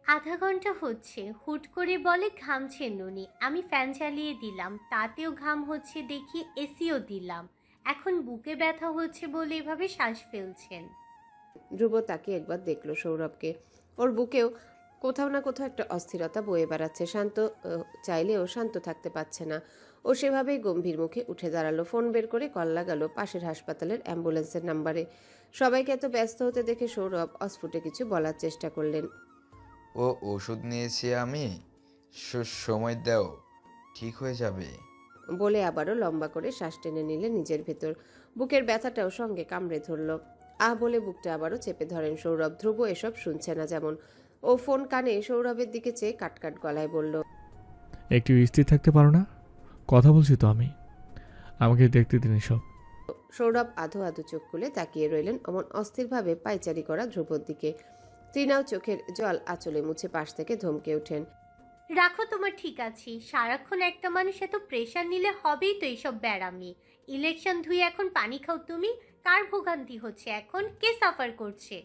আধা ঘন্টা হচ্ছে, হুট করে বলে ঘামছে নুনি। আমি ফ্যান চালিয়ে দিলাম, তাতেও ঘাম হচ্ছে দেখি, এসিও দিলাম। এখন বুকে ব্যথা হচ্ছে বলে এভাবে শ্বাস ফেলছেন। ধ্রুব তাকে একবার দেখলো সৌরভকে। ওর বুকেও কোথাও না কোথাও একটা অস্থিরতা বয়ে বেড়াচ্ছে। চাইলেও শান্ত থাকতে পারছে না। ও সেভাবেই গম্ভীর মুখে উঠে দাঁড়ালো। ফোন বের করে কল লাগালো পাশের হাসপাতালের অ্যাম্বুলেন্সের নাম্বারে। সবাইকে এত ব্যস্ত হতে দেখে সৌরভ অস্ফুটে কিছু বলার চেষ্টা করলেন। ও ওষুধ নিয়েছি আমি, সময় দাও, ঠিক হয়ে যাবে। বলে আবারও লম্বা করে শ্বাস টেনে নিলে নিজের ভেতর। বুকের ব্যথাটাও সঙ্গে কামড়ে ধরল। বলে বুকটা আবারও চেপে ধরেন সৌরভ। ধ্রুব এসব শুনছে না যেমন। ও ফোন কানে সৌরভের দিকে চেয়ে কাটকাট গলায় বলল, একটু স্থির থাকতে পারো না? কথা বলছি তো আমি। আমাকে দেখতে দিন সব। সৌরভ আধো আধো চোখ খুলে তাকিয়ে রইলেন অমন অস্থিরভাবে পায়চারি করা ধ্রুবর দিকে। তৃণাও চোখের জল আঁচলে মুছে পাশ থেকে ধমকে ওঠেন। রাখো, তোমার ঠিক আছি। সারাক্ষণ একটা মানুষ এত প্রেশার নিলে হবেই তো এইসব ব্যারামি। ইলেকশন ধুয়ে এখন পানি খাও তুমি। কার ভোগান্তি হচ্ছে এখন, কে সাফার করছে?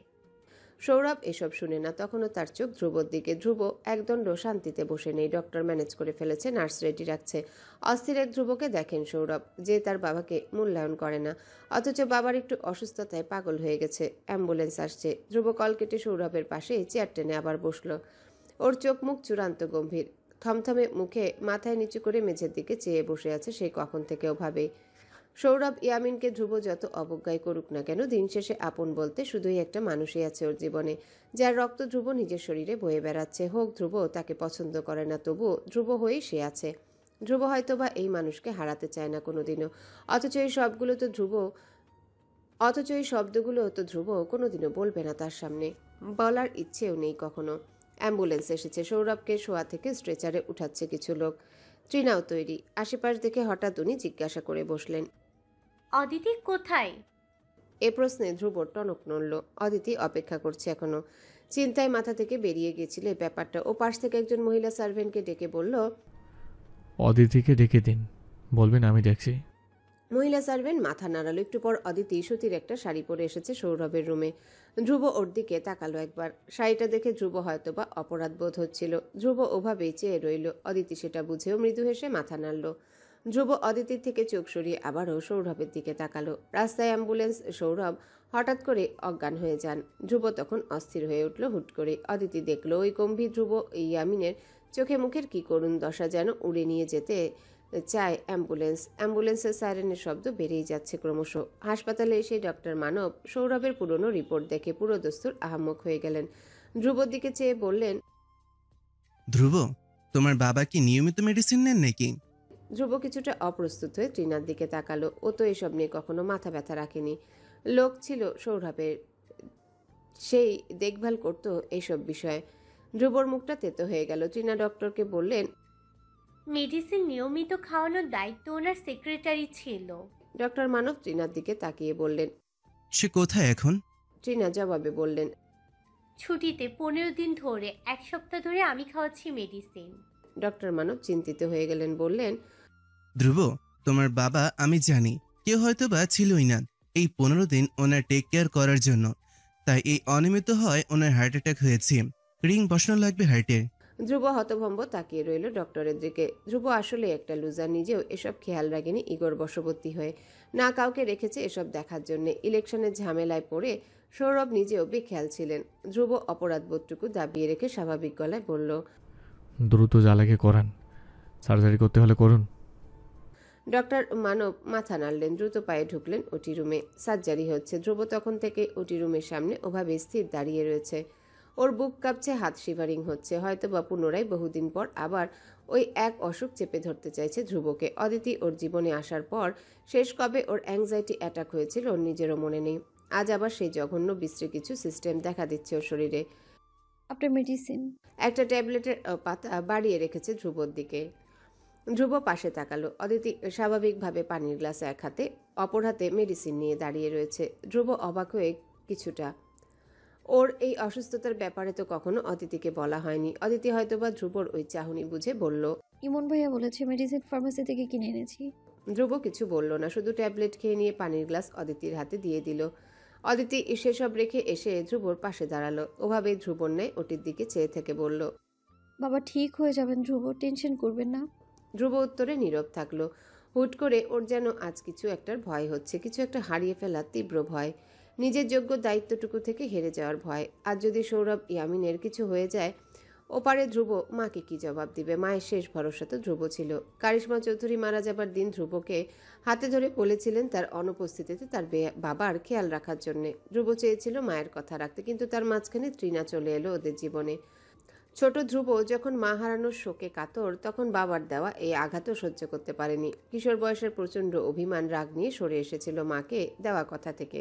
সৌরভ এসব শুনে না, তখনও তার চোখ ধ্রুবর দিকে। ধ্রুব একদণ্ড শান্তিতে বসে নেই। ডক্টর ম্যানেজ করে ফেলেছে, নার্স রেডি রাখছে। অস্থির এক ধ্রুবকে দেখেন সৌরভ, যে তার বাবাকে মূল্যায়ন করে না, অথচ বাবার একটু অসুস্থতায় পাগল হয়ে গেছে। অ্যাম্বুলেন্স আসছে। ধ্রুব কল কেটে সৌরভের পাশে চেয়ার টেনে আবার বসলো। ওর চোখ মুখ চূড়ান্ত গম্ভীর। থমথমে মুখে মাথায় নিচু করে মেঝের দিকে চেয়ে বসে আছে সেই কখন থেকে ওভাবেই। সৌরভ ইয়ামিনকে ধ্রুব যত অবজ্ঞাই করুক না কেন, দিন শেষে আপন বলতে শুধুই একটা মানুষই আছে ওর জীবনে, যার রক্ত ধ্রুব নিজের শরীরে বয়ে বেড়াচ্ছে। হোক ধ্রুব তাকে পছন্দ করে না, তবুও ধ্রুব হয়েই সে আছে। ধ্রুব হয়তো বা এই মানুষকে হারাতে চায় না কোনোদিনও। অথচ এই সবগুলো তো ধ্রুব অথচ এই শব্দগুলো তো ধ্রুব কোনোদিনও বলবে না তার সামনে। বলার ইচ্ছেও নেই কখনো। অ্যাম্বুলেন্স এসেছে। সৌরভকে শোয়া থেকে স্ট্রেচারে উঠাচ্ছে কিছু লোক। তৃণাও তৈরি। আশেপাশ দেখে হঠাৎ উনি জিজ্ঞাসা করে বসলেন। অদিতি কোথায়? এ প্রশ্নে ধ্রুবর টনক নড়ল। অদিতি অপেক্ষা করছে এখনো। চিন্তায় মাথা থেকে বেরিয়ে গেছিল এই ব্যাপারটা। ও পাশ থেকে একজন মহিলা সার্ভেন্টকে ডেকে বলল, অদিতিকে ডেকে দিন, বলবেন আমি দেখছি। মহিলা সার্ভেন্ট মাথা নাড়ালো। একটু পর অদিতি সুতির একটা শাড়ি পরে এসেছে সৌরভের রুমে। ধ্রুব ওর দিকে তাকালো একবার। শাড়িটা দেখে ধ্রুব হয়তো বা অপরাধ বোধ হচ্ছিল। ধ্রুব ওভাবেই চেয়ে রইল। অদিতি সেটা বুঝেও মৃদু হেসে মাথা নাড়ল। ধ্রুব অদিতির থেকে চোখ সরিয়ে আবারও সৌরভের দিকে তাকালো। রাস্তায় অ্যাম্বুলেন্স। সৌরভ হঠাৎ করে অজ্ঞান হয়ে যান। ধ্রুব তখন অস্থির হয়ে উঠল হুট করে। অদিতি দেখলো ওই গম্ভীর ধ্রুব ইয়ামিনের চোখে মুখের কি করুণ দশা, যেন উড়ে নিয়ে যেতে চায় অ্যাম্বুলেন্স। অ্যাম্বুলেন্সের সাইরেনের শব্দ বেড়েই যাচ্ছে ক্রমশ। হাসপাতালে এসে ডক্টর মানব সৌরভের পুরনো রিপোর্ট দেখে পুরো দস্তুর আহাম্মক হয়ে গেলেন। ধ্রুবর দিকে চেয়ে বললেন, ধ্রুব, তোমার বাবা কি নিয়মিত মেডিসিন নেন নাকি? ধ্রুব কিছুটা অপ্রস্তুত হয়ে তৃণার দিকে তাকালো। ও তো এসব নিয়ে কখনো মাথা ব্যথা রাখেনি। লোক ছিল সৌরভের, সেই দেখভাল করত এইসব বিষয়ে। ধ্রুবর মুখটা তেতো হয়ে গেল। তৃণা ডক্টরকে বললেন, মেডিসিন নিয়মিত খাওয়ানোর দায়িত্ব ওনার সেক্রেটারি ছিল। ডক্টর মানব তৃণার দিকে তাকিয়ে বললেন। সে কোথায় এখন? তৃণা জবাবে বললেন, ছুটিতে 15 দিন ধরে, 1 সপ্তাহ ধরে আমি খাওয়াচ্ছি মেডিসিন। ডক্টর মানব চিন্তিত হয়ে গেলেন। বললেন, ধ্রুব, তোমার বাবা আমি জানি কেউ হয়তো বা ছিলই না এই 15 দিন ওনার টেক কেয়ার করার জন্য, তাই এই অনিয়মিত হয় ওনার হার্ট অ্যাটাক হয়েছে। রিং বসানো লাগবে হার্টে। ধ্রুব হতভম্ব তাকিয়ে রইল ডক্টরের দিকে। ধ্রুব আসলে একটা লুজার, নিজেও এসব খেয়াল রাখেনি ইগোর বশবর্তী হয়ে। না কাউকে রেখেছে এসব দেখার জন্য। ইলেকশনের ঝামেলায় পড়ে সৌরভ নিজেও বেখেয়াল ছিলেন। ধ্রুব অপরাধবোধটুকু দাবিয়ে রেখে স্বাভাবিক গলায় বলল, দ্রুত জ্বালাকে করান, সার্জারি করতে হলে করুন। ডক্টর মানব মাথা নাড়লেন। দ্রুত পায়ে ঢুকলেন ওটি রুমে। সার্জারি হচ্ছে। ধ্রুব তখন থেকে ওটি রুমের সামনে ওভাবে স্থির দাঁড়িয়ে রয়েছে। ওর বুক কাঁপছে, হাত শিভারিং হচ্ছে। হয়তো বা পুনরায় বহুদিন পর আবার ওই এক অসুখ চেপে ধরতে চাইছে ধ্রুবকে। অদিতি ওর জীবনে আসার পর শেষ কবে ওর অ্যাংজাইটি অ্যাটাক হয়েছিল ওর নিজেরও মনে নেই। আজ আবার সেই জঘন্য বিশ্রী কিছু সিস্টেম দেখা দিচ্ছে ওর শরীরে। আপনার মেডিসিন। একটা ট্যাবলেটের পাতা বাড়িয়ে রেখেছে ধ্রুবর দিকে। ধ্রুব পাশে তাকালো। অদিতি স্বাভাবিকভাবে পানির গ্লাস এক হাতে, অপর হাতে মেডিসিন নিয়ে দাঁড়িয়ে রয়েছে। ধ্রুব অবাক হয়ে কিছুটা। ওর এই অসুস্থতার ব্যাপারে তো কখনো অদিতিকে বলা হয়নি। অদিতি হয়তোবা ধ্রুবর ওই চাহনি বুঝে বলল। ইমন ভাইয়া বলেছে মেডিসিন ফার্মেসি থেকে কিনে এনেছি। ধ্রুব কিছু বলল না, শুধু ট্যাবলেট খেয়ে নিয়ে পানির গ্লাস অদিতির হাতে দিয়ে দিল। অদিতি সেসব রেখে এসে ধ্রুবর পাশে দাঁড়ালো। ওভাবে ধ্রুবর ন্যায় ওটির দিকে চেয়ে থেকে বলল। বাবা ঠিক হয়ে যাবেন ধ্রুব, টেনশন করবেন না। ধ্রুব উত্তরে নীরব থাকলো। হুট করে ওর যেন আজ কিছু একটার ভয় হচ্ছে, কিছু একটা হারিয়ে ফেলার তীব্র ভয়, নিজের যোগ্য দায়িত্বটুকু থেকে হেরে যাওয়ার ভয়। আর যদি সৌরভ ইয়ামিনের কিছু হয়ে যায়, ওপারে ধ্রুব মাকে কি জবাব দিবে? মায়ের শেষ ভরসা তো ধ্রুব ছিল। কারিশমা চৌধুরী মারা যাবার দিন ধ্রুবকে হাতে ধরে বলেছিলেন তার অনুপস্থিতিতে তার বাবার খেয়াল রাখার জন্যে। ধ্রুব চেয়েছিল মায়ের কথা রাখতে, কিন্তু তার মাঝখানে তৃণা চলে এলো ওদের জীবনে। ছোট ধ্রুব যখন মা হারানোর শোকে কাতর, তখন বাবার দেওয়া এই আঘাতও সহ্য করতে পারেনি। কিশোর বয়সের প্রচণ্ড অভিমান রাগ নিয়ে সরে এসেছিল মাকে দেওয়া কথা থেকে।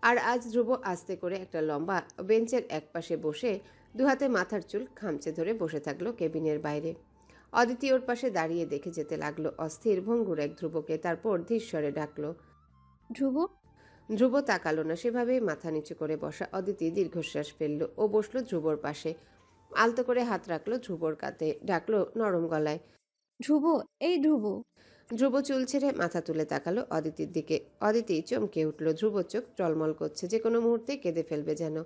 আর আজ ধ্রুব আস্তে করে একটা লম্বা বেঞ্চের একপাশে বসে দুহাতে মাথার চুল খামচে ধরে বসে থাকলো কেবিনের বাইরে। অদিতি ওর পাশে দাঁড়িয়ে দেখে যেতে লাগলো অস্থির ভঙ্গুর এক ধ্রুবকে। তারপর ধীরস্বরে ডাকলো। ধ্রুব, ধ্রুব তাকালো না, সেভাবেই মাথা নিচু করে বসা। অদিতি দীর্ঘশ্বাস ফেলল। ও বসলো ধ্রুবর পাশে, আলতো করে হাত রাখলো ধ্রুবর কাঁধে, ডাকলো নরম গলায়। ধ্রুব, এই ধ্রুব। ধ্রুব চুল ছেড়ে মাথা তুলে তাকালো অদিতির দিকে। অদিতি চমকে উঠল। ধ্রুব চোখ টলমল করছে, যে কোনো মুহূর্তে কেঁদে ফেলবে যেন।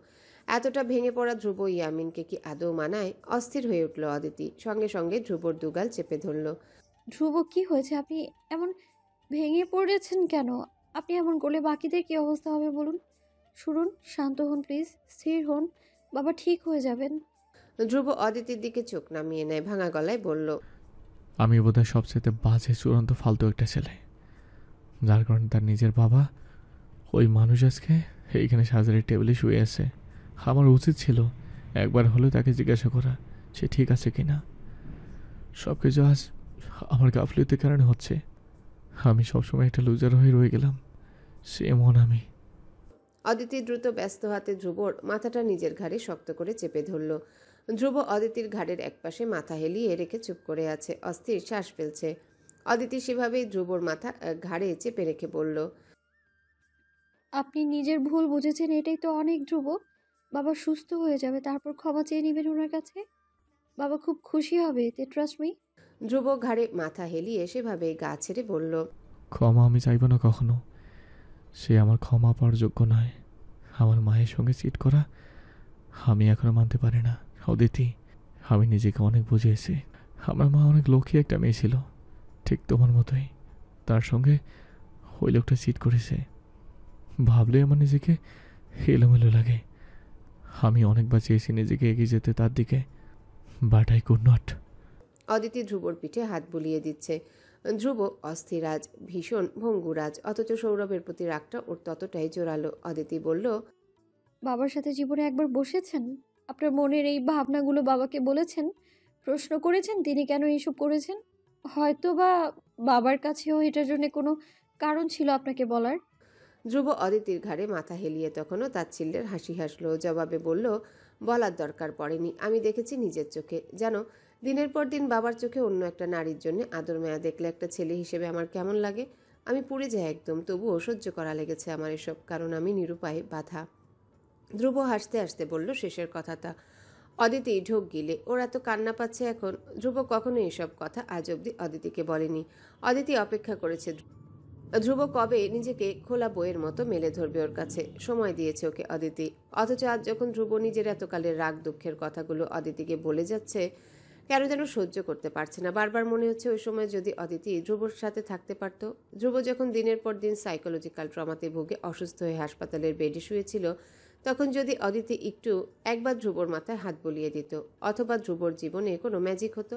এতটা ভেঙে পড়া ধ্রুব ইয়ামিনকে কি আদৌ মানায়? অস্থির হয়ে উঠল অদিতি। সঙ্গে সঙ্গে ধ্রুবর দুগাল চেপে ধরল। ধ্রুব কি হয়েছে? আপনি এমন ভেঙে পড়েছেন কেন? আপনি এমন করলে বাকিদের কি অবস্থা হবে বলুন। শুনুন, শান্ত হন প্লিজ, স্থির হন। বাবা ঠিক হয়ে যাবেন। ধ্রুব অদিতির দিকে চোখ নামিয়ে নেয়, ভাঙা গলায় বলল। আমি বোধহয় সবচেয়ে বাজে চূড়ান্ত ফালতু একটা ছেলে, যার কারণে তার নিজের বাবা ওই মানুষ আজকে এইখানে সাজারের টেবিলে শুয়ে আছে। আমার উচিত ছিল একবার হলেও তাকে জিজ্ঞাসা করা সে ঠিক আছে কি না। সব কিছু আজ আমার গাফলিতে কারণে হচ্ছে। আমি সবসময় একটা লুজার হয়ে রয়ে গেলাম, সে মন আমি। অদিতি দ্রুত ব্যস্ত হাতে ধ্রুবর মাথাটা নিজের ঘাড়ে শক্ত করে চেপে ধরল। ধ্রুব অদিতির ঘাড়ের একপাশে মাথা হেলিয়ে রেখে চুপ করে আছে, অস্থির শ্বাস ফেলছে। অদিতি সেভাবেই ধ্রুবর মাথা ঘাড়ে চেপে রেখে বলল। আপনি নিজের ভুল বুঝেছেন, এটাই তো অনেক ধ্রুব। বাবা সুস্থ হয়ে যাবে, তারপর ক্ষমা চেয়ে নেবেন ওনার কাছে। বাবা খুব খুশি হবে এতে, ট্রাস্ট মি। ধ্রুব ঘাড়ে মাথা হেলিয়ে সেভাবেই গা ছেড়ে বলল। ক্ষমা আমি চাইব না কখনো, সে আমার ক্ষমা পাওয়ার যোগ্য নয়। আমার মায়ের সঙ্গে চিট করা আমি এখনো মানতে পারি না। অদিতি, আমি নিজেকে অনেক বুঝিয়েছি। আমার মা অনেক লক্ষ্মী একটা মেয়ে ছিল, ঠিক তোমার মতোই। তার সঙ্গে ওই লোকটা চিট করেছে, ভাবলে আমার নিজেকে এলোমেলো লাগে। আমি অনেকবার চেয়েছি নিজেকে এগিয়ে যেতে তার দিকে, but I could not. Aditi ধ্রুবর পিঠে হাত বুলিয়ে দিচ্ছে। ধ্রুব অস্থির আজ, ভীষণ ভঙ্গুর আজ, অথচ সৌরভের প্রতি রাগটা ওর ততটাই জোরালো। অদিতি বলল। বাবার সাথে জীবনে একবার বসেছেন? আপনার মনের এই ভাবনাগুলো বাবাকে বলেছেন? প্রশ্ন করেছেন তিনি কেন এইসব করেছেন? হয়তো বা বাবার কাছেও এটার জন্য কোনো কারণ ছিল আপনাকে বলার। ধ্রুব অদিতির ঘাড়ে মাথা হেলিয়ে তখনও তাচ্ছিল্যের হাসি হাসল। জবাবে বলল। বলার দরকার পড়েনি, আমি দেখেছি নিজের চোখে। জানো, দিনের পর দিন বাবার চোখে অন্য একটা নারীর জন্য আদর মায়া দেখলে একটা ছেলে হিসেবে আমার কেমন লাগে? আমি পুড়ে যাই একদম। তবুও সহ্য করা লেগেছে আমার এসব, কারণ আমি নিরুপায়, বাধা। ধ্রুব হাসতে হাসতে বলল শেষের কথাটা। অদিতি ঢোক গিলে ওর এত কান্না পাচ্ছে এখন। ধ্রুব কখনো এসব কথা আজ অবধি অদিতিকে বলেনি। অদিতি অপেক্ষা করেছে ধ্রুব কবে নিজেকে খোলা বইয়ের মতো মেলে ধরবে ওর কাছে। সময় দিয়েছে ওকে অদিতি। অথচ আজ যখন ধ্রুব নিজের এতকালের রাগ দুঃখের কথাগুলো অদিতিকে বলে যাচ্ছে, কেন যেন সহ্য করতে পারছে না। বারবার মনে হচ্ছে ওই সময় যদি অদিতি ধ্রুবর সাথে থাকতে পারত। ধ্রুব যখন দিনের পর দিন সাইকোলজিক্যাল ট্রমাতে ভুগে অসুস্থ হয়ে হাসপাতালের বেডে শুয়েছিল, তখন যদি অদিতি একবার ধ্রুবর মাথায় হাত বুলিয়ে দিত, অথবা ধ্রুবর জীবনে কোনো ম্যাজিক হতো।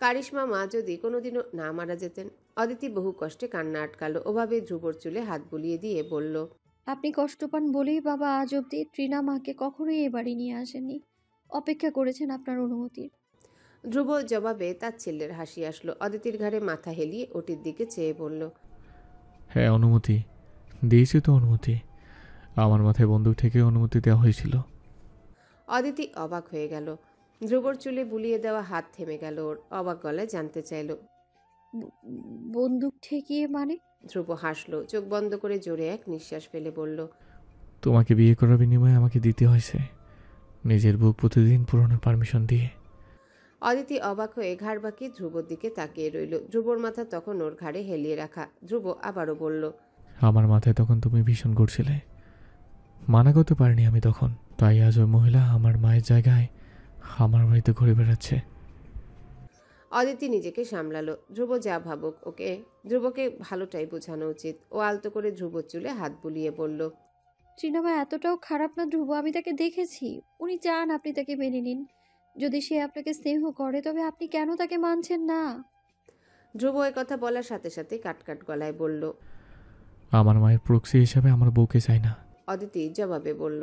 কারিশমা মা যদি কোনোদিনও না মারা যেতেন। অদিতি বহু কষ্টে কান্না আটকালো। ওভাবে ধ্রুবর চুলে হাত বুলিয়ে দিয়ে বলল। আপনি কষ্ট পান বলেই বাবা আজ অব্দি ট্রিনা মাকে কখনোই এ বাড়ি নিয়ে আসেননি। অপেক্ষা করেছেন আপনার অনুমতির। ধ্রুব জবাবে তাচ্ছিল্যের হাসি আসলো। অদিতির ঘাড়ে মাথা হেলিয়ে ওটির দিকে চেয়ে বলল। হ্যাঁ, অনুমতি দিয়েছি তো। অনুমতি আমার মাথায় বন্দুক থেকে অনুমতি দেওয়া হয়েছিল। অদিতি অবাক হয়ে গেল। ধ্রুবর চুলে বুলিয়ে দেওয়া হাত থেমে গেল ওর। অবাক গলায় জানতে চাইল। বন্দুক ঠেকিয়ে মানে? ধ্রুব হাসলো, চোখ বন্ধ করে জোরে এক নিঃশ্বাস ফেলে বলল। তোমাকে বিয়ে করার বিনিময়ে আমাকে দিতে হয়েছে নিজের বুক প্রতিদিন পুরোনোর পারমিশন দিয়ে। অদিতি অবাক হয়ে ঘাড় বাঁকিয়ে ধ্রুবর দিকে তাকিয়ে রইল। ধ্রুবর মাথা তখন ওর ঘাড়ে হেলিয়ে রাখা। ধ্রুব আবারও বলল। আমার মাথায় তখন তুমি ভীষণ করছিলে, মানা করতে পারিনি আমি তখন, তাই আজ ওই মহিলা আমার মায়ের জায়গায় আমার বাড়িতে ঘুরে বেড়াচ্ছে। অদিতি নিজেকে সামলালো। ধ্রুব যা ভাবুক, ধ্রুবকে ভালোটাই বোঝানো উচিত। ও আলতো করে ধ্রুবর চুলে হাত বুলিয়ে বলল, তৃণামা এতটাও খারাপ না ধ্রুব, আমি তাকে দেখেছি। উনি চান আপনি তাকে মেনে নিন। যদি সে আপনাকে স্নেহ করে তবে আপনি কেন তাকে মানছেন না? ধ্রুব এ কথা বলার সাথে সাথে কাটকাট গলায় বলল। আমার মায়ের প্রক্সি হিসাবে আমার বউকে চাই না। অদিতি জবাবে বলল,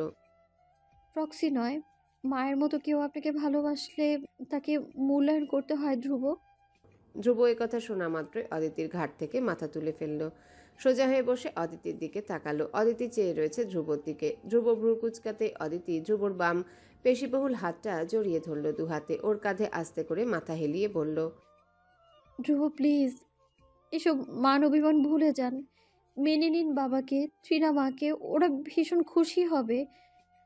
প্রক্সি নয়, মায়ের মতো কেউ আপনাকে ভালোবাসলে তাকে মূল্যায়ন করতে হয় ধ্রুব। ধ্রুব এ কথা শোনা মাত্রই অদিতির ঘাট থেকে মাথা তুলে ফেলল। সোজা হয়ে বসে অদিতির দিকে তাকালো। অদিতি চেয়ে রয়েছে ধ্রুবর দিকে। ধ্রুব ভ্রু কুচকাতে অদিতি ধ্রুবর বাম পেশিবহুল হাতটা জড়িয়ে ধরল দুহাতে। ওর কাঁধে আস্তে করে মাথা হেলিয়ে বলল, ধ্রুব প্লিজ, এসব মান অভিমান ভুলে যান। মেনে নিন বাবাকে, তৃণামাকে, ওরা ভীষণ খুশি হবে।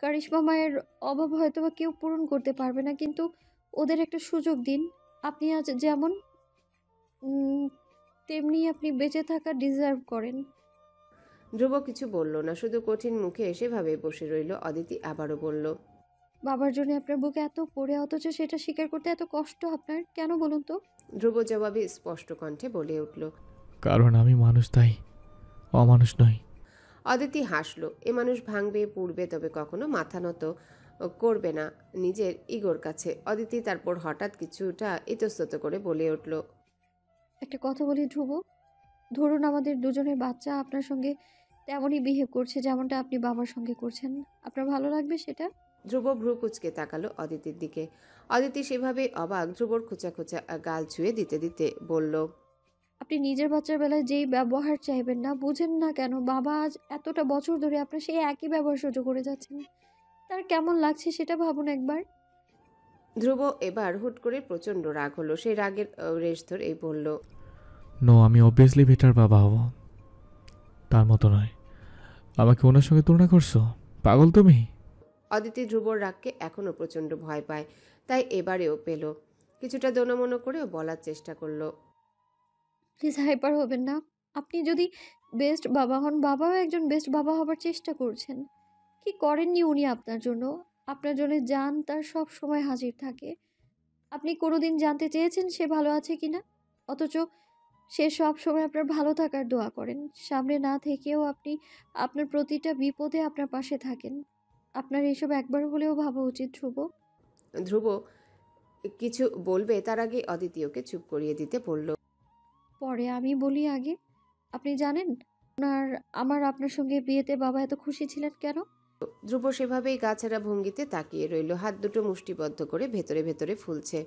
কারিশমা মায়ের অভাব হয়তো বা কেউ পূরণ করতে পারবে না, কিন্তু ওদের একটা সুযোগ দিন। আপনি আজ যেমন উম, তেমনি আপনি বেঁচে থাকা ডিজার্ভ করেন। ধ্রুব কিছু বলল না, শুধু কঠিন মুখে সেভাবে বসে রইল। অদিতি আবারও বলল, বাবার জন্য আপনার বুকে এত পড়ে, অথচ সেটা স্বীকার করতে এত কষ্ট আপনার কেন বলুন তো? ধ্রুব জবাবে স্পষ্ট কণ্ঠে বলে উঠল। কারণ আমি মানুষ, তাই অমানুষ নই। অদিতি হাসল। এ মানুষ ভাঙবে, পুড়বে, তবে কখনো মাথা নত করবে না নিজের ইগোর কাছে। অদিতি তারপর হঠাৎ কিছুটা ইতস্তত করে বলে উঠল, একটা কথা বলি ধ্রুব, ধরুন আমাদের দুজনের বাচ্চা আপনার সঙ্গে তেমনই বিহেভ করছে যেমনটা আপনি বাবার সঙ্গে করছেন, আপনার ভালো লাগবে সেটা? ধ্রুব ভ্রু কুচকে তাকালো অদিতির দিকে। অদিতি সেভাবে অবাক। ধ্রুবর খোঁচা খোঁচা গাল ছুঁয়ে দিতে দিতে বলল, আপনি নিজের বাচ্চার বেলায় যেই ব্যবহার চাইবেন না, বুঝেন না কেন? বাবা আজ এতটা বছর ধরে আপনার সেই একই ব্যবহার সহ্য করে যাচ্ছেন, তার কেমন লাগছে সেটা ভাবুন একবার। ধ্রুব এবার হুট করে প্রচণ্ড রাগ হলো। সেই রাগের রেশ ধরেই বলল, নো, আমি অবভিয়াসলি বেটার বাবা হব, তার মতো নয়। আমাকে ওনার সঙ্গে তুলনা করছো? পাগল তুমি? অদিতি ধ্রুবর রাগকে এখনো প্রচণ্ড ভয় পায়, তাই এবারেও পেল। কিছুটা দোনমনো করেও বলার চেষ্টা করলো, প্লিজ হাইপার হবেন না। আপনি যদি বেস্ট বাবা হন, বাবাও একজন বেস্ট বাবা হবার চেষ্টা করছেন। কি করেননি উনি আপনার জন্য? আপনার জন্য জান তার সব সময় হাজির থাকে। আপনি কোনোদিন জানতে চেয়েছেন সে ভালো আছে কিনা? অথচ সে সব সময় আপনার ভালো থাকার দোয়া করেন। সামনে না থেকেও আপনি আপনার প্রতিটা বিপদে আপনার পাশে থাকেন। আপনার এসব একবার হলেও ভাবা উচিত ধ্রুব। ধ্রুব কিছু বলবে তার আগে অদিতি ওকে চুপ করিয়ে দিতে বলল, পরে আমি বলি আগে। আপনি জানেন আমার আপনার সঙ্গে বিয়েতে বাবা এত খুশি ছিলেন কেন? ধ্রুব সেভাবেই গাছাড়া ভঙ্গিতে তাকিয়ে রইল। হাত দুটো মুষ্টিবদ্ধ করে ভেতরে ভেতরে ফুলছে।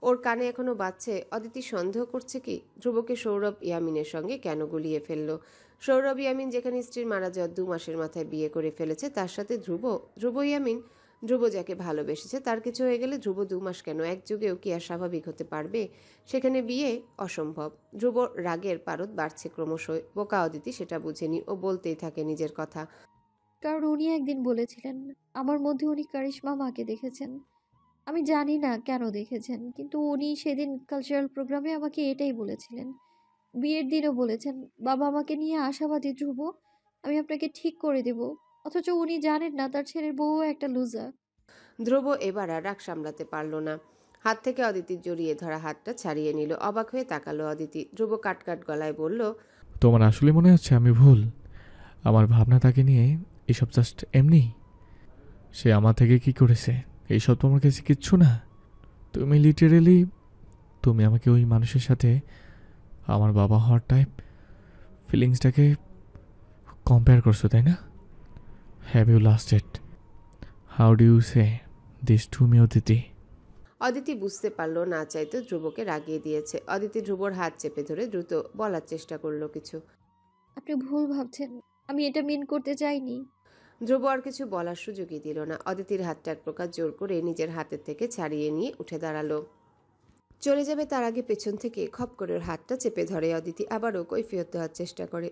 ওর কানে এখনো বাজছে। অদিতি সন্দেহ করছে কি ধ্রুবকে সৌরভ ইয়ামিনের সঙ্গে কেন গুলিয়ে ফেললো। সৌরভ ইয়ামিন যেখানে স্ত্রীর মারা যাওয়ার 2 মাসের মাথায় বিয়ে করে ফেলেছে, তার সাথে ধ্রুব ইয়ামিন। ধ্রুব যাকে ভালোবেসেছে তার কিছু হয়ে গেলে ধ্রুব 2 মাস কেন, এক যুগেও কি আর স্বাভাবিক হতে পারবে? সেখানে বিয়ে অসম্ভব। ধ্রুব রাগের পারদ বাড়ছে ক্রমশই। বোকা অদিতি সেটা বুঝেনি। ও বলতেই থাকে নিজের কথা। কারণ উনি একদিন বলেছিলেন আমার মধ্যে উনি কারিশমা মাকে দেখেছেন। আমি জানি না কেন দেখেছেন, কিন্তু উনি সেদিন কালচারাল প্রোগ্রামে আমাকে এটাই বলেছিলেন। বিয়ের দিনও বলেছেন বাবা আমাকে নিয়ে আশাবাদী ধ্রুব, আমি আপনাকে ঠিক করে দেব। অথচ উনি জানেন না তার ছেলের বউ একটা লুজার। ধ্রুব এবার আর রাগ সামলাতে পারল না। হাত থেকে অদিতির জড়িয়ে ধরা হাতটা ছাড়িয়ে নিল। অবাক হয়ে তাকালো অদিতি। ধ্রুব কাটকাট গলায় বলল, তোমার আসলে মনে হচ্ছে আমি ভুল? আমার ভাবনা তাকে নিয়ে এসব জাস্ট এমনি? সে আমার থেকে কি করেছে এইসব তোমার কাছে কিচ্ছু না? তুমি লিটারেলি তুমি আমাকে ওই মানুষের সাথে আমার বাবা হওয়ার টাইপ ফিলিংসটাকে কম্পেয়ার করছো, তাই না? Have you lost it? How do you say this to me Aditi? Aditi বুঝতে পারলো না চাইতো ধ্রুবকে রাগিয়ে দিয়েছে। অদিতি ধ্রুবর হাত চেপে ধরে দ্রুত বলার চেষ্টা করলো কিছু। আপনি ভুল ভাবছেন, আমি এটা মিন করতে চাইনি। ধ্রুব আর কিছু বলার সুযোগই দিল না। অদিতির হাতটা এক প্রকার জোর করে নিজের হাতের থেকে ছাড়িয়ে নিয়ে উঠে দাঁড়ালো। চলে যাবে তার আগে পেছন থেকে খপ করে ওর হাতটা চেপে ধরে অদিতি। আবারও কৈফিয়ত দেওয়ার চেষ্টা করে।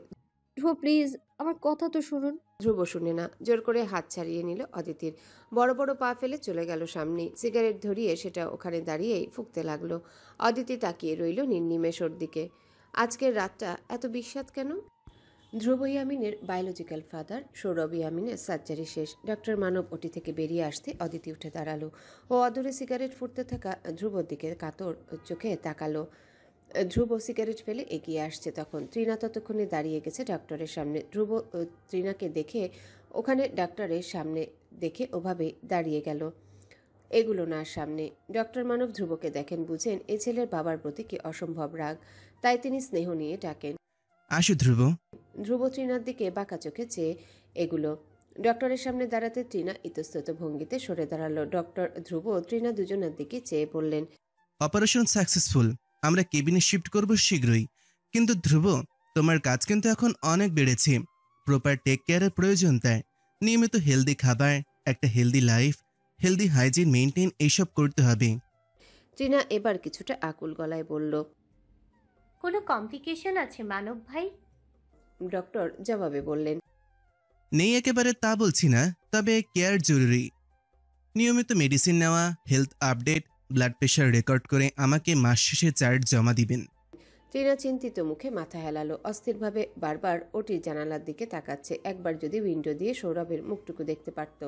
ধ্রুব প্লিজ আমার কথা তো শুনুন। ধ্রুব শুনে না, জোর করে হাত ছাড়িয়ে নিল অদিতির। বড় বড় পা ফেলে চলে গেল সামনে। সিগারেট ধরিয়ে সেটা ওখানে দাঁড়িয়েই ফুঁকতে লাগলো। অদিতি তাকিয়ে রইল নির্নিমেষ ওর দিকে। আজকের রাতটা এত বিস্বাদ কেন? ধ্রুব ইয়ামিনের বায়োলজিক্যাল ফাদার। সৌরভ ইয়ামিনের সার্জারি শেষ। ডক্টর মানব ওটি থেকে বেরিয়ে আসতে অদিতি উঠে দাঁড়ালো ও অদূরে সিগারেট ফুটতে থাকা ধ্রুবর দিকে কাতর চোখে তাকালো। ধ্রুব সিগারেট ফেলে এগিয়ে আসছে। তখন তৃণা ততক্ষণে দাঁড়িয়ে গেছে ডক্টরের সামনে। ধ্রুব তৃণাকে দেখে ওখানে ডাক্তারের সামনে দেখে ওভাবে দাঁড়িয়ে গেল, এগুলো না সামনে। ডক্টর মানব ধ্রুবকে দেখেন, বুঝেন এই ছেলের বাবার প্রতি কি অসম্ভব রাগ, তাই তিনি স্নেহ নিয়ে ডাকেন। আসো ধ্রুব। ধ্রুব তৃণার দিকে বাঁকা চোখে চেয়ে এগুলো। ডক্টরের সামনে দাঁড়াতে তৃণা ইতস্তত ভঙ্গিতে সরে দাঁড়ালো। ডক্টর, ধ্রুব, তৃণা দুজনের দিকে চেয়ে বললেন, অপারেশন সাকসেসফুল। আমরা কেবিনে শিফট করব শীঘ্রই। কিন্তু ধ্রুব, তোমার কাজ কিন্তু এখন অনেক বেড়েছে। প্রপার টেক কেয়ারের প্রয়োজন, তাই নিয়মিত হেলদি খাবার, একটা healthy life, healthy hygiene maintain এইসব করতে হবে। তৃণা এবার কিছুটা আকুল গলায় বলল। কোনো কমপ্লিকেশন আছে মানব ভাই? ডক্টর জবাবে বললেন, নেই একেবারে তা বলছি না, তবে কেয়ার জরুরি। নিয়মিত মেডিসিন নেওয়া, health update, blood pressure record করে আমাকে মাস শেষে চার্ট জমা দিবেন। তৃণা চিন্তিত মুখে মাথা হেলালো। অস্থিরভাবে বারবার ওটির জানালার দিকে তাকাচ্ছে। একবার যদি উইন্ডো দিয়ে সৌরভের মুখটুকু দেখতে পারত।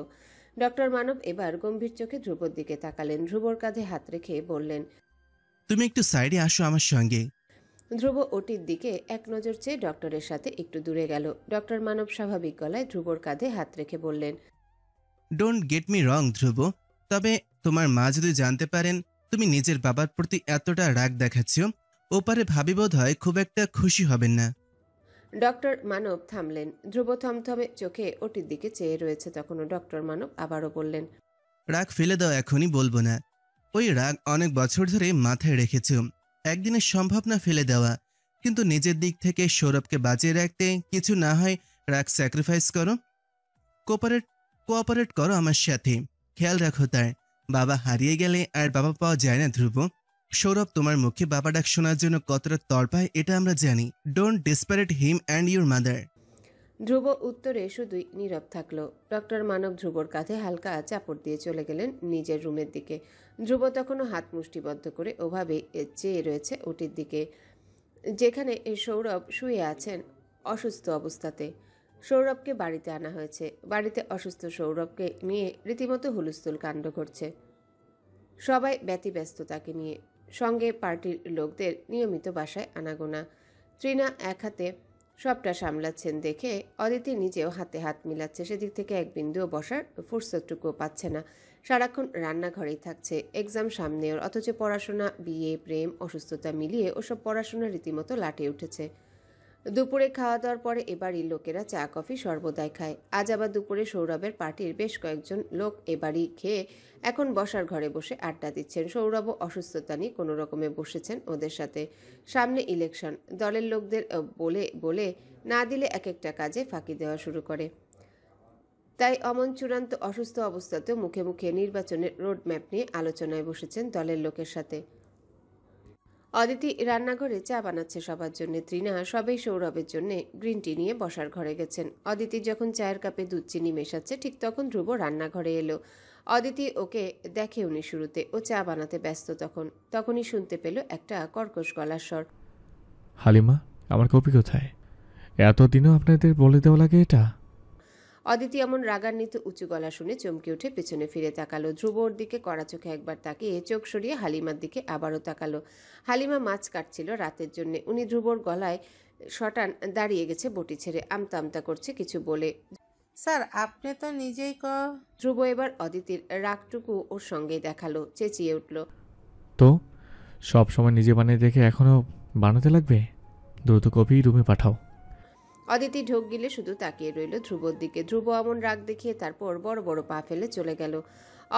ডক্টর মানব এবার গম্ভীর চোখে ধ্রুবর দিকে তাকালেন। ধ্রুবর কাঁধে হাত রেখে বললেন, তুমি একটু সাইডে আসো আমার সঙ্গে। ধ্রুব ওটির দিকে এক নজর চেয়ে ডক্টরের সাথে একটু দূরে গেল। ডক্টর মানব স্বাভাবিক গলায় ধ্রুবর কাঁধে হাত রেখে বললেন, ডোন্ট গেট মি রং ধ্রুব, তবে তোমার মা যদি জানতে পারেন তুমি নিজের বাবার প্রতি এতটা রাগ দেখাচ্ছ, ওপারে ভাবি বোধ হয় খুব একটা খুশি হবেন না। ডক্টর মানব থামলেন। ধ্রুব থমথমে চোখে ওটির দিকে চেয়ে রয়েছে। তখনও ডক্টর মানব আবারও বললেন, রাগ ফেলে দাও, এখনই বলবো না। ওই রাগ অনেক বছর ধরে মাথায় রেখেছ, একদিনে সম্ভব না ফেলে দেওয়া। কিন্তু নিজের দিক থেকে সৌরভকে বাঁচিয়ে রাখতে কিছু না হয় রাগ স্যাক্রিফাইস করো, কোঅপারেট করো আমার সাথে। খেয়াল রাখো তার বাবা হারিয়ে গেলে আর বাবা পাওয়া যায় না ধ্রুব। সৌরভ তোমার মুখে বাবা ডাক শোনার জন্য কতটা তড়পায় এটা আমরা জানি। Don't desperate him and your mother. Dhruba উত্তরে শুধুই নীরব থাকলো। ডক্টর মানব ধ্রুবর কাঁধে হালকা চাপড় দিয়ে চলে গেলেন নিজের রুমের দিকে। ধ্রুব তখনও হাত মুষ্টিবদ্ধ করে ওভাবে চেয়ে রয়েছে ওটির দিকে, যেখানে সৌরভ শুয়ে আছেন অসুস্থ অবস্থাতে। সৌরভকে বাড়িতে আনা হয়েছে। বাড়িতে অসুস্থ সৌরভকে নিয়ে রীতিমতো হুলস্থুল কাণ্ড ঘটছে। সবাই ব্যতিব্যস্ত তাকে নিয়ে। সঙ্গে পার্টির লোকদের নিয়মিত বাসায় আনাগোনা। তৃণা এক হাতে সবটা সামলাচ্ছেন দেখে অদিতি নিজেও হাতে হাত মিলাচ্ছে। সেদিক থেকে এক বিন্দুও বসার ফুরসতটুকুও পাচ্ছে না। সারাক্ষণ রান্নাঘরেই থাকছে। এক্সাম সামনে ওর, অথচ পড়াশোনা, বিয়ে, প্রেম, অসুস্থতা মিলিয়ে ওসব পড়াশোনা রীতিমতো লাটে উঠেছে। দুপুরে খাওয়া দাওয়ার পরে এবারই লোকেরা চা কফি সর্বদাই খায়। আজ আবার দুপুরে সৌরভের পার্টির বেশ কয়েকজন লোক এবারই খেয়ে এখন বসার ঘরে বসে আড্ডা দিচ্ছেন। সৌরভও অসুস্থতা নিয়ে কোনো রকমে বসেছেন ওদের সাথে। সামনে ইলেকশন, দলের লোকদের বলে বলে না দিলে এক একটা কাজে ফাঁকি দেওয়া শুরু করে। তাই অমন চূড়ান্ত অসুস্থ অবস্থাতেও মুখে মুখে নির্বাচনের রোডম্যাপ নিয়ে আলোচনায় বসেছেন দলের লোকের সাথে। অদিতি রান্নাঘরে চা বানাচ্ছে সবার জন্য। তৃণা সবেই সৌরভের জন্য গ্রিন টি নিয়ে বসার ঘরে গেছেন। অদিতি যখন চায়ের কাপে দুধ চিনি মেশাচ্ছে ঠিক তখন ধ্রুব রান্নাঘরে এলো। অদিতি ওকে দেখে উনি শুরুতে, ও চা বানাতে ব্যস্ত। তখনই শুনতে পেল একটা কর্কশ গলার স্বর। হালিমা, আমার কপি কোথায়? এতদিনও আপনাদের বলে দেওয়া লাগে এটা? অদিতি এমন রাগান্বিত উঁচু গলা শুনে চমকে উঠে পেছনে ফিরে তাকালো। ধ্রুব ওর দিকে কড়া চোখে একবার তাকিয়ে চোখ সরিয়ে হালিমার দিকে আবারও তাকালো। হালিমা মাছ কাটছিল রাতের জন্য। উনি ধ্রুবর গলায় শটান দাঁড়িয়ে গেছে বটি ছেড়ে, আমতা আমতা করছে কিছু বলে। স্যার আপনি তো নিজেই ধ্রুব এবার অদিতির রাগটুকু ওর সঙ্গেই দেখালো, চেঁচিয়ে উঠল। তো সব সময় নিজে বানিয়ে দেখে এখনও বানাতে লাগবে? দ্রুত কপি রুমে পাঠাও। অদিতি ঢোক গিলে শুধু তাকিয়ে রইল ধ্রুবর দিকে। ধ্রুব এমন রাগ দেখিয়ে তারপর বড় বড় পা ফেলে চলে গেল।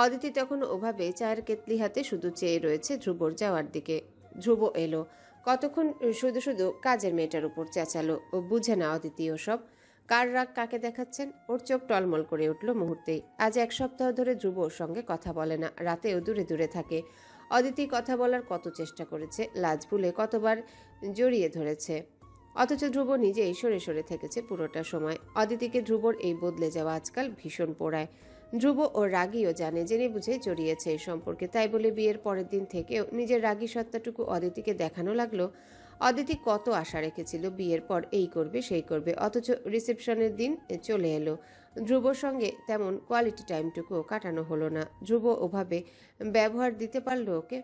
অদিতি তখন ওভাবে চায়ের কেতলি হাতে শুধু চেয়ে রয়েছে ধ্রুবর যাওয়ার দিকে। ধ্রুব এলো। কতক্ষণ শুধু শুধু কাজের মেয়েটার উপর চেঁচালো। ও বুঝে না অদিতি ওসব। কার রাগ কাকে দেখাচ্ছেন? ওর চোখ টলমল করে উঠল মুহূর্তেই। আজ এক সপ্তাহ ধরে ধ্রুব ওর সঙ্গে কথা বলে না, রাতেও দূরে দূরে থাকে। অদিতি কথা বলার কত চেষ্টা করেছে, লাজ ভুলে কতবার জড়িয়ে ধরেছে, অথচ ধ্রুব নিজেই সরে সরে থেকেছে পুরোটা সময়। অদিতিকে ধ্রুবর এই বদলে যাওয়া আজকাল ভীষণ পোড়ায়। ধ্রুব ওর রাগীও জানে, জেনে বুঝে জড়িয়েছে এই সম্পর্কে। তাই বলে বিয়ের পরের দিন থেকেও নিজের রাগী সত্তাটুকু অদিতিকে দেখানো লাগলো। অদিতি কত আশা রেখেছিল বিয়ের পর এই করবে সেই করবে, অথচ রিসেপশনের দিন চলে এলো। ধ্রুবর সঙ্গে তেমন কোয়ালিটি টাইমটুকুও কাটানো হলো না। ধ্রুব ওভাবে ব্যবহার দিতে পারলো ওকে?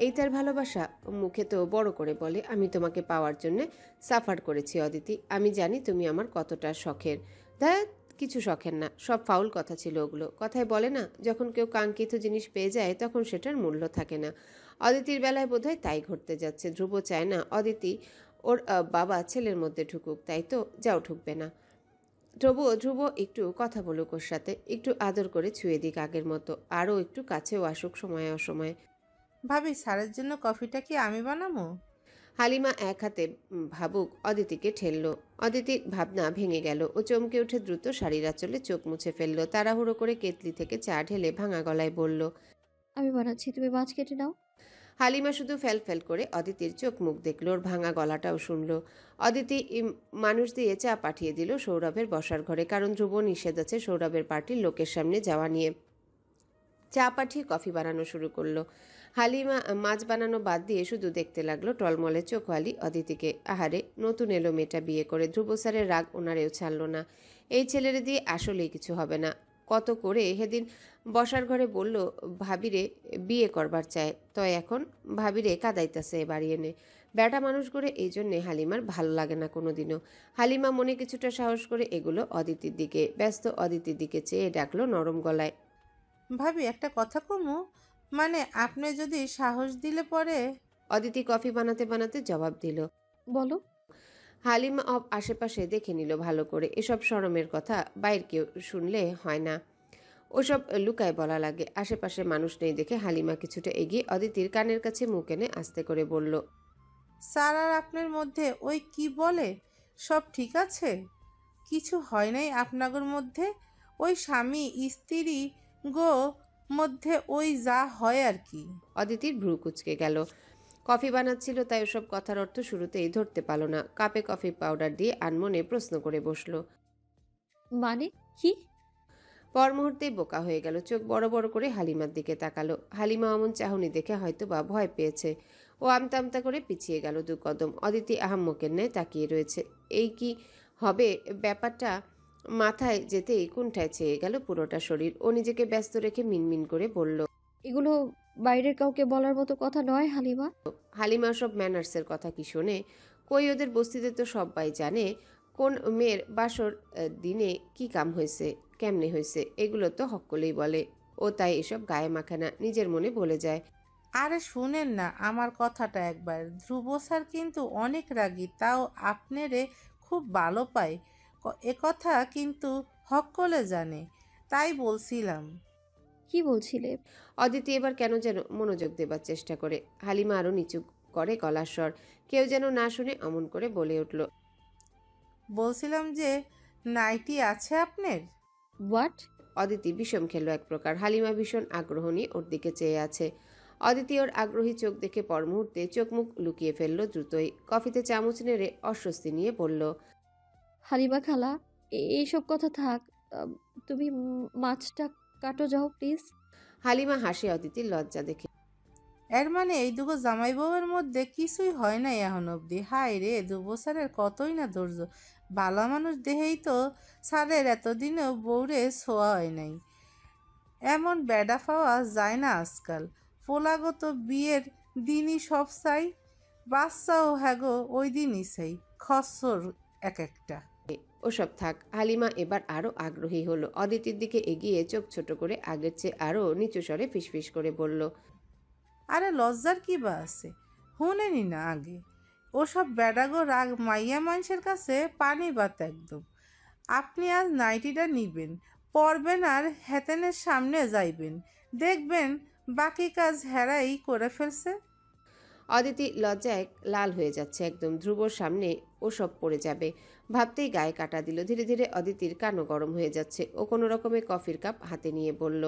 এই তার ভালোবাসা? মুখে তো বড় করে বলে, আমি তোমাকে পাওয়ার জন্য সাফার করেছি অদিতি, আমি জানি তুমি আমার কতটা শখের। ধ্যাৎ, কিছু শখের না, সব ফাউল কথা ছিল ওগুলো। কথায় বলে না, যখন কেউ কাঙ্ক্ষিত জিনিস পেয়ে যায় তখন সেটার মূল্য থাকে না। অদিতির বেলায় বোধহয় তাই ঘটতে যাচ্ছে। ধ্রুব চায় না অদিতি ওর বাবা ছেলের মধ্যে ঢুকুক, তাই তো যাও, ঢুকবে না। ধ্রুব একটু কথা বলুক ওর সাথে, একটু আদর করে ছুঁয়ে দিক আগের মতো, আরও একটু কাছেও আসুক সময়ে অসময়ে। ভাবি স্যারের জন্য কফিটা কি আমি বানাবো? হালিমা এক হাতে ভাবুক অদিতিকে ঠেলল। অদিতির ভাবনা ভেঙে গেল। ও চমকে উঠে দ্রুত শাড়ির আঁচলে চোখ মুছে ফেলল। তাড়াহুড়ো করে কেতলি থেকে চা ঢেলে ভাঙা গলায় বলল, আমি বানাচ্ছি, তুমি মাছ কেটে নাও। হালিমা শুধু ফেল ফেল করে অদিতির চোখ মুখ দেখল, ওর ভাঙা গলাটাও শুনল। অদিতি মানুষ দিয়ে চা পাঠিয়ে দিল সৌরভের বসার ঘরে, কারণ ধ্রুব নিষেধ আছে সৌরভের পার্টির লোকের সামনে যাওয়া নিয়ে। চা পাঠিয়ে কফি বানানো শুরু করলো। হালিমা মাছ বানানো বাদ দিয়ে শুধু দেখতে লাগলো টলমলে চোখওয়ালি অদিতিকে। আহারে, নতুন এলো মেয়েটা বিয়ে করে। ধ্রুব স্যারের রাগ ওনারেও ছাড়ল না। এই ছেলের দিয়ে আসলেই কিছু হবে না। কত করে সেদিন বসার ঘরে বলল ভাবিরে বিয়ে করবার চায়, তো এখন ভাবিরে কাদাইতাছে বাড়ি এনে। বেটা মানুষ করে এই জন্যে হালিমার ভালো লাগে না কোনোদিনও। হালিমা মনে কিছুটা সাহস করে এগুলো অদিতির দিকে, ব্যস্ত অদিতির দিকে চেয়ে ডাকলো নরম গলায়, ভাবি একটা কথা কমু, মানে আপনি যদি সাহস দিলে পরে। অদিতি কফি বানাতে বানাতে জবাব দিল। বলো। হালিমা আশেপাশে দেখে নিল ভালো করে। এসব শরমের কথা বাইরে কেউ শুনলে হয় না, ওসব লুকায় বলা লাগে। আশেপাশে মানুষ নেই দেখে হালিমা কিছুটা এগিয়ে অদিতির কানের কাছে মুখ এনে আস্তে করে বলল, স্যার আর আপনার মধ্যে ওই কি বলে সব ঠিক আছে? কিছু হয় নাই আপনাদের মধ্যে? ওই স্বামী স্ত্রী গো মধ্যে ওই যা হয় আর কি। অদিতির ভ্রু কুচকে গেল। কফি বানাচ্ছিল তাই ওসব কথার অর্থ শুরুতেই ধরতে পারল না। কাপে কফি পাউডার দিয়ে আনমনে প্রশ্ন করে বসলো। মানে কি? পর মুহূর্তে বোকা হয়ে গেল, চোখ বড় বড় করে হালিমার দিকে তাকালো। হালিমা অমন চাহনি দেখে হয়তো বা ভয় পেয়েছে। ও আমতা আমতা করে পিছিয়ে গেল 2 কদম। অদিতি আহাম্মকের ন্যায় তাকিয়ে রয়েছে। এই কি হবে ব্যাপারটা মাথায় যেতেই কুণ্ঠায় চেয়ে গেল পুরোটা শরীর। ও নিজেকে ব্যস্ত রেখে মিনমিন করে বলল, এগুলো বাইরের কাউকে বলার মতো কথা নয় হালিমা। হালিমা সব ম্যানার্সের কথা কি শোনে? কই, ওদের বস্তিতে তো সবাই জানে কোন মেয়ের বাসর দিনে কি কাম হয়েছে, কেমনে হয়েছে, এগুলো তো হক্কলেই বলে। ও তাই এসব গায়ে মাখে না, নিজের মনে বলে যায়। আরে শুনেন না আমার কথাটা একবার। ধ্রুব স্যার কিন্তু অনেক রাগী, তাও আপনারে খুব ভালো পায়, এ কথা কিন্তু হকলে জানে। তাই বলছিলাম। কি বলছিলে? অদিতি এবার কেন যেন মনোযোগ দেবার চেষ্টা করে। হালিমা আরো নিচু করে গলার স্বর, কেউ যেন না শুনে অমন করে বলে উঠল, বলছিলাম যে নাইটি আছে আপনার? হোয়াট? অদিতি বিষম খেলো এক প্রকার। হালিমা ভীষণ আগ্রহ নিয়ে ওর দিকে চেয়ে আছে। অদিতি ওর আগ্রহী চোখ দেখে পর মুহূর্তে চোখ মুখ লুকিয়ে ফেললো দ্রুতই। কফিতে চামচ নেড়ে অস্বস্তি নিয়ে বলল, হালিমা খালা, এইসব কথা থাক। তুমি মাছটা কাটো, যাও প্লিজ। হালিমা হাসে অদিতির লজ্জা দেখে। এর মানে এই দুগো জামাই বউয়ের মধ্যে কিছুই হয় না এখন অবধি? হায় রে, দুবো স্যারের কতই না ধৈর্য। ভালো মানুষ দেহেই তো স্যারের এতদিনও বউরে ছোঁয়া হয় নাই। এমন বেডা পাওয়া যায় না আজকাল। ফোলাগত বিয়ের দিনই সব চাই, বাচ্চাও হ্যাগো ওই দিনই চাই। খসর এক একটা। ওসব থাক। হালিমা এবার আরো আগ্রহী হলো। অদিতির দিকে এগিয়ে চোখ ছোট করে আগের চেয়ে আরো নিচু স্বরে ফিসফিস করে বলল, আরে লজ্জার কি বা আছে? শুনেনি না আগে? ওসব বেডাগো রাগ মাইয়া মানুষের কাছে পানি বাত একদম। আপনি আজ নাইটিটা নিবেন, পরবেন আর হেতেনের সামনে যাইবেন, দেখবেন বাকি কাজ হেরাই করে ফেলছে। অদিতি লজ্জায় লাল হয়ে যাচ্ছে একদম। ধ্রুবর সামনে ওসব পড়ে যাবে ভাবতেই গায়ে কাটা দিল। ধীরে ধীরে অদিতির কানও গরম হয়ে যাচ্ছে। ও কোনো রকমে কফির কাপ হাতে নিয়ে বলল,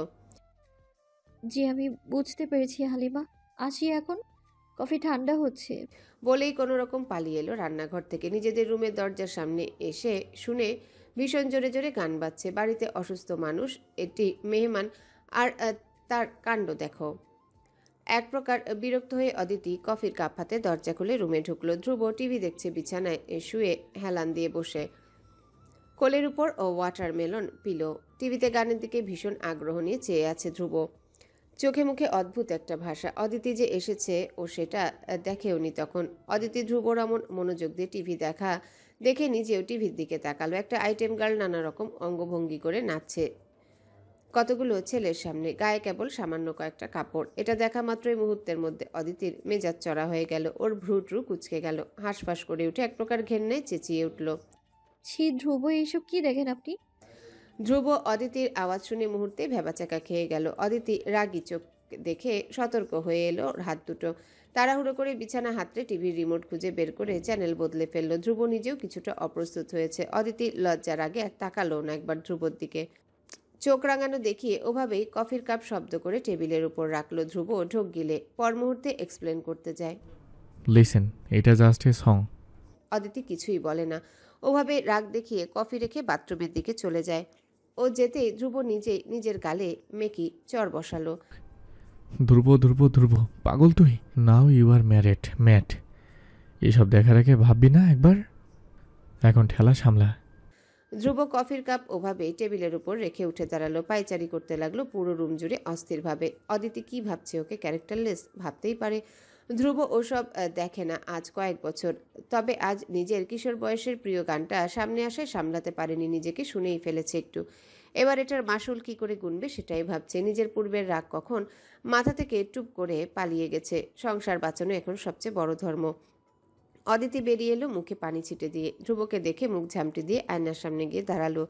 জি, আমি বুঝতে পেরেছি হালিমা, আসি এখন, কফি ঠান্ডা হচ্ছে। বলেই কোনো রকম পালিয়ে এলো রান্নাঘর থেকে। নিজেদের রুমের দরজার সামনে এসে শুনে ভীষণ জোরে জোরে গান বাজছে। বাড়িতে অসুস্থ মানুষ, এটি মেহমান, আর তার কাণ্ড দেখো। এক প্রকার বিরক্ত হয়ে অদিতি কফির কাপ হাতে দরজা খুলে রুমে ঢুকলো। ধ্রুব টিভি দেখছে বিছানায় শুয়ে হেলান দিয়ে বসে, কোলের উপর ও ওয়াটারমেলন পিলো। টিভিতে গানের দিকে ভীষণ আগ্রহ নিয়ে চেয়ে আছে ধ্রুব। চোখে মুখে অদ্ভুত একটা ভাষা। অদিতি যে এসেছে ও সেটা দেখেওনি তখন। অদিতি ধ্রুবর এমন মনোযোগ দিয়ে টিভি দেখা দেখে নিজেও টিভির দিকে তাকালো। একটা আইটেম গার্ল নানা রকম অঙ্গভঙ্গি করে নাচছে কতগুলো ছেলের সামনে, গায়ে কেবল সামান্য কয়েকটা কাপড়। এটা দেখা মাত্রই মুহূর্তের মধ্যে অদিতির মেজাজ চড়া হয়ে গেল। ওর ভ্রুট্রু কুচকে গেল, হাঁসফাঁস করে উঠে এক প্রকার ঘেন্নায় চেঁচিয়ে উঠল। ছি ধ্রুব, এইসব কি দেখেন আপনি? ধ্রুব অদিতির আওয়াজ শুনে মুহূর্তে ভ্যাবাচাকা খেয়ে গেল। অদিতি রাগী চোখ দেখে সতর্ক হয়ে এলো ওর হাত দুটো। তাড়াহুড়ো করে বিছানা হাতড়ে টিভির রিমোট খুঁজে বের করে চ্যানেল বদলে ফেললো। ধ্রুব নিজেও কিছুটা অপ্রস্তুত হয়েছে। অদিতি লজ্জার আগে আর তাকালো না একবার ধ্রুবর দিকে। চোখ রাঙানো দেখিয়ে ওভাবেই কফির কাপ শব্দ করে টেবিলের উপর রাখলো। ধ্রুব ঢোক গিলে পর মুহূর্তে এক্সপ্লেন করতে যায়। লিসেন, এটা জাস্ট এ সং। অদিতি কিছুই বলে না, ওভাবে রাগ দেখিয়ে কফি রেখে বাথরুমের দিকে চলে যায়। ও যেতেই ধ্রুব নিজেই নিজের গালে মেকি চর বসালো। ধ্রুব ধ্রুব ধ্রুব, পাগল তুই? Now you are mad. এসব দেখার আগে ভাববি না একবার? এখন ঠেলা সামলা। ধ্রুব কফির কাপ ওভাবেই টেবিলের উপর রেখে উঠে দাঁড়ালো। পায়চারি করতে লাগলো পুরো রুম জুড়ে অস্থিরভাবে। অদিতি কি ভাবছে ওকে ক্যারেক্টারলেস ভাবতেই পারে। ধ্রুব ওসব দেখে না আজ কয়েক বছর। তবে আজ নিজের কিশোর বয়সের প্রিয় গানটা সামনে আসায় সামলাতে পারেনি নিজেকে, শুনেই ফেলেছে একটু। এবার এটার মাসুল কি করে গুনবে সেটাই ভাবছে। নিজের পূর্বের রাগ কখন মাথা থেকে টুপ করে পালিয়ে গেছে। সংসার বাঁচানো এখন সবচেয়ে বড় ধর্ম। অদিতি বেরিয়ে এলো মুখে পানি ছিটে দিয়ে। ধ্রুবকে দেখে মুখ ঝামটে দিয়ে আয়নার সামনে গিয়ে দাঁড়ালো।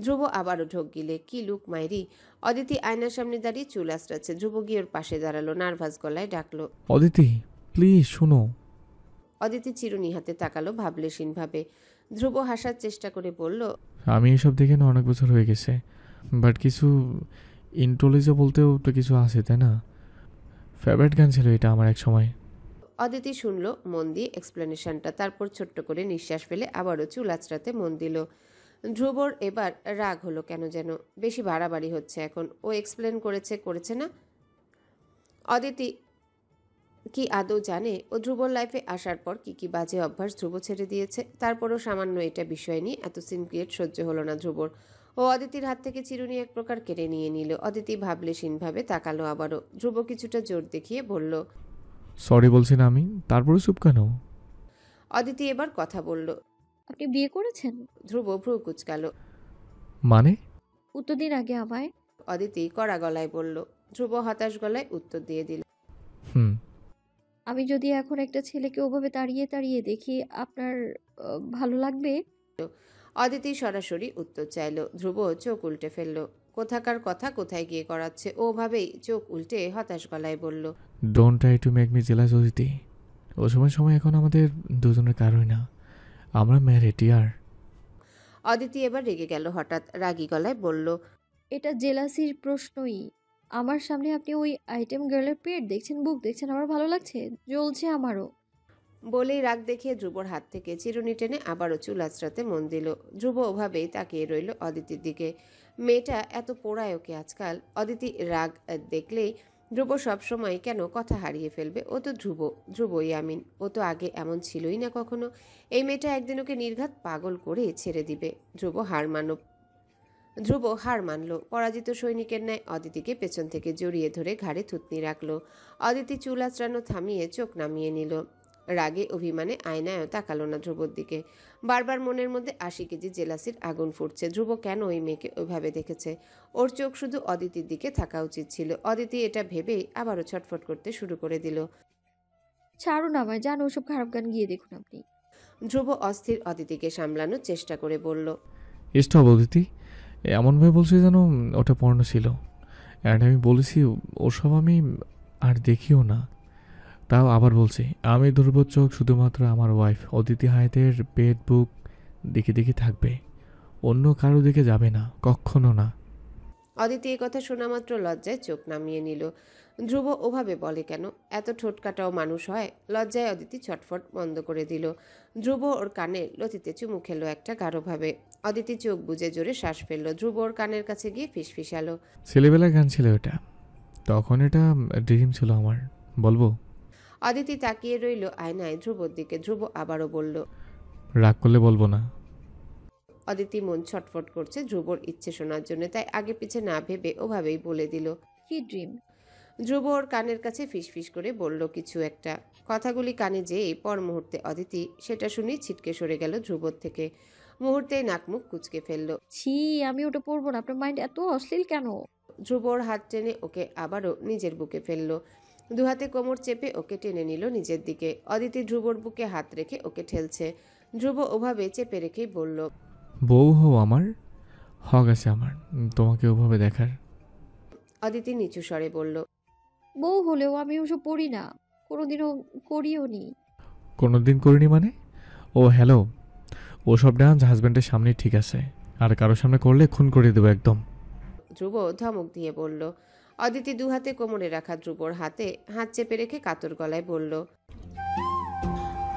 ধ্রুব আবারও ঢোক গিলে, কি লুক মাইরি। অদিতি আয়নার সামনে দাঁড়িয়ে চুল আঁচড়াচ্ছে। ধ্রুব গিয়ে ওর পাশে দাঁড়ালো, নার্ভাস গলায় ডাকলো, অদিতি প্লিজ শোনো। অদিতি চিরুনি হাতে তাকালো ভাবলেশীনভাবে। ধ্রুব হাসার চেষ্টা করে বলল, আমি এসব দেখে না অনেক বছর হয়ে গেছে, বাট কিছু ইন্টোলিজে বলতেও তো কিছু আছে, তাই না? ফেভারিট গান ছিল এটা আমার এক সময়। অদিতি শুনলো মন দিয়ে এক্সপ্লেনেশনটা, তারপর ছোট্ট করে নিঃশ্বাস ফেলে আবারও চুল আঁচড়াতে মন দিল। ধ্রুবর এবার রাগ হলো কেন যেন, বেশি বাড়াবাড়ি হচ্ছে এখন। ও এক্সপ্লেন করেছে না। অদিতি কি আদৌ জানে ও ধ্রুবর লাইফে আসার পর কি কি বাজে অভ্যাস ধ্রুব ছেড়ে দিয়েছে? তারপরও সামান্য এটা বিষয় নিয়ে এত সিন ক্রিয়েট সহ্য হলো না ধ্রুবর। ও অদিতির হাত থেকে চিরুনি এক প্রকার কেড়ে নিয়ে নিল। অদিতি ভাবলেশীনভাবে তাকালো আবারও। ধ্রুব কিছুটা জোর দেখিয়ে বলল, সরি বলছি না আমি, তারপরে চুপ কেন? অদিতি এবার কথা বলল। আপনি বিয়ে করেছেন? ধ্রুব ভ্রু কুচকালো। মানে? উত্তর দিন আগে আমায়। অদিতি কড়া গলায় বলল। ধ্রুব হতাশ গলায় উত্তর দিয়ে দিল, হুম। আমি যদি এখন একটা ছেলেকে ওভাবে তাড়িয়ে তাড়িয়ে দেখি, আপনার ভালো লাগবে? অদিতি সরাসরি উত্তর চাইল। ধ্রুব চোখ উল্টে ফেলল। কোথাকার কথা কোথায় গিয়ে করাচ্ছে। ওভাবেই চোখ উল্টে হতাশ গলায় বলল, don't try to make me jealous Aditi. ও সময় এখন আমাদের দুজনের কারোই না, আমরা ম্যারিড ইয়ার। অদিতি এবার রেগে গেল হঠাৎ, রাগী গলায় বলল, এটা জেলাসির প্রশ্নই। আমার সামনে আপনি ওই আইটেম গার্লের পেট দেখছেন, বুক দেখছেন, আমার ভালো লাগছে, জ্বলছে আমারও। বলেই রাগ দেখিয়ে ধ্রুবর হাত থেকে চিরুনি টেনে আবারও চুল আঁচড়াতে মন দিল। ধ্রুব ওভাবেই তাকিয়ে রইল অদিতির দিকে। মেয়েটা এত পোড়ায় ওকে আজকাল। অদিতি রাগ দেখলেই ধ্রুব সবসময় কেন কথা হারিয়ে ফেলবে। ও তো ধ্রুবই আমিন। ও তো আগে এমন ছিলই না কখনো। এই মেয়েটা একদিন ওকে নির্ঘাত পাগল করে ছেড়ে দিবে। ধ্রুব হার মানল। পরাজিত সৈনিকের ন্যায় অদিতিকে পেছন থেকে জড়িয়ে ধরে ঘাড়ে থুতনি রাখলো। অদিতি চুল আঁচড়ানো থামিয়ে চোখ নামিয়ে নিল। রাগে অভিমানে আয়নায়ও তাকালো না ধ্রুবর দিকে। বারবার মনের মধ্যে ৮০ কেজি জেলাসির আগুন ফুটছে। ধ্রুব কেন ওই মেয়েকে ওইভাবে দেখেছে? ওর চোখ শুধু অদিতির দিকে থাকা উচিত ছিল। অদিতি এটা ভেবেই আবারও ছটফট করতে শুরু করে দিল। ছাড়ুন আমায়, জানো ওসব খারাপ গান গিয়ে দেখুন আপনি। ধ্রুব অস্থির অদিতিকে সামলানোর চেষ্টা করে বলল, স্টপ অদিতি, এমনভাবে বলছে যেন ওটা পর্ণ ছিল। অ্যান্ড আমি বলেছি ওসব আমি আর দেখিও না। তাও আবার বলছি, আমি ধরব চোখ শুধুমাত্র আমার ওয়াইফ অদিতি হায়াতের পেট বুক দেখে থাকবে, অন্য কারো দিকে যাবে না, কখনো না। অদিতি এই কথা শোনা মাত্র লজ্জায় চোখ নামিয়ে নিল। ধ্রুব ওভাবে বলে কেন? এত ঠোঁটকাটাও মানুষ হয়? লজ্জায় অদিতি ছটফট বন্ধ করে দিল। ধ্রুব ওর কানে লতিতে চুমু খেলো একটা গাঢ়ভাবে। অদিতি চোখ বুজে জোরে শ্বাস ফেললো। ধ্রুব ওর কানের কাছে গিয়ে ফিসফিসালো, ছেলেবেলার গান ছিল ওটা, তখন এটা ড্রিম ছিল আমার। বলবো? অদিতি তাকিয়ে রইল আয়নায় ধ্রুবর দিকে। ধ্রুব আবারও বলল। রাগ করলে বলবো না। অদিতি মন ছটফট করছে ধ্রুবর ইচ্ছে শোনার জন্য, তাই আগে পিছে না ভেবে ওভাবেই বলে দিল। কি ড্রিম? ধ্রুব ওর কানের কাছে ফিসফিস করে বলল কিছু একটা। কথাগুলি কানে যেয়ে পর মুহূর্তে অদিতি সেটা শুনেই ছিটকে সরে গেল ধ্রুবর থেকে। মুহূর্তে নাকমুখ কুচকে ফেলল। ছি, আমি ওটা পরবো না। আপনার মাইন্ড এত অশ্লীল কেন? ধ্রুবর হাত টেনে ওকে আবারও নিজের বুকে ফেলল। দুহাতে কোমর চেপে ওকে টেনে নিল নিজের দিকে। অদিতি ধ্রুবর বুকে হাত রেখে ওকে ঠেলছে। ধ্রুব ওভাবে চেপে রেখেই বলল। বউ হও আমার, হক আছে আমার তোমাকে ওভাবে দেখার। অদিতি নিচু স্বরে বলল। বউ হলেও আমি ওসব পড়ি না, কোনোদিনও করিও নি। কোনোদিন করিনি মানে? ও হ্যালো, ওসব ডান্স হাজব্যান্ডের সামনে ঠিক আছে, আর কারোর সামনে করলে খুন করে দেবো একদম। ধ্রুব ধমক দিয়ে বলল। অদিতি দুহাতে কোমরে রাখা ধ্রুবর হাতে হাত চেপে রেখে কাতর গলায় বলল।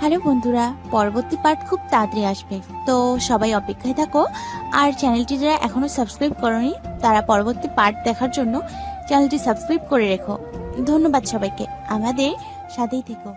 হ্যালো বন্ধুরা, পরবর্তী পার্ট খুব তাড়াতাড়ি আসবে, তো সবাই অপেক্ষায় থাকো। আর চ্যানেলটি যারা এখনো সাবস্ক্রাইব করোনি তারা পরবর্তী পার্ট দেখার জন্য চ্যানেলটি সাবস্ক্রাইব করে রেখো। ধন্যবাদ সবাইকে, আমাদের সাথেই থেকো।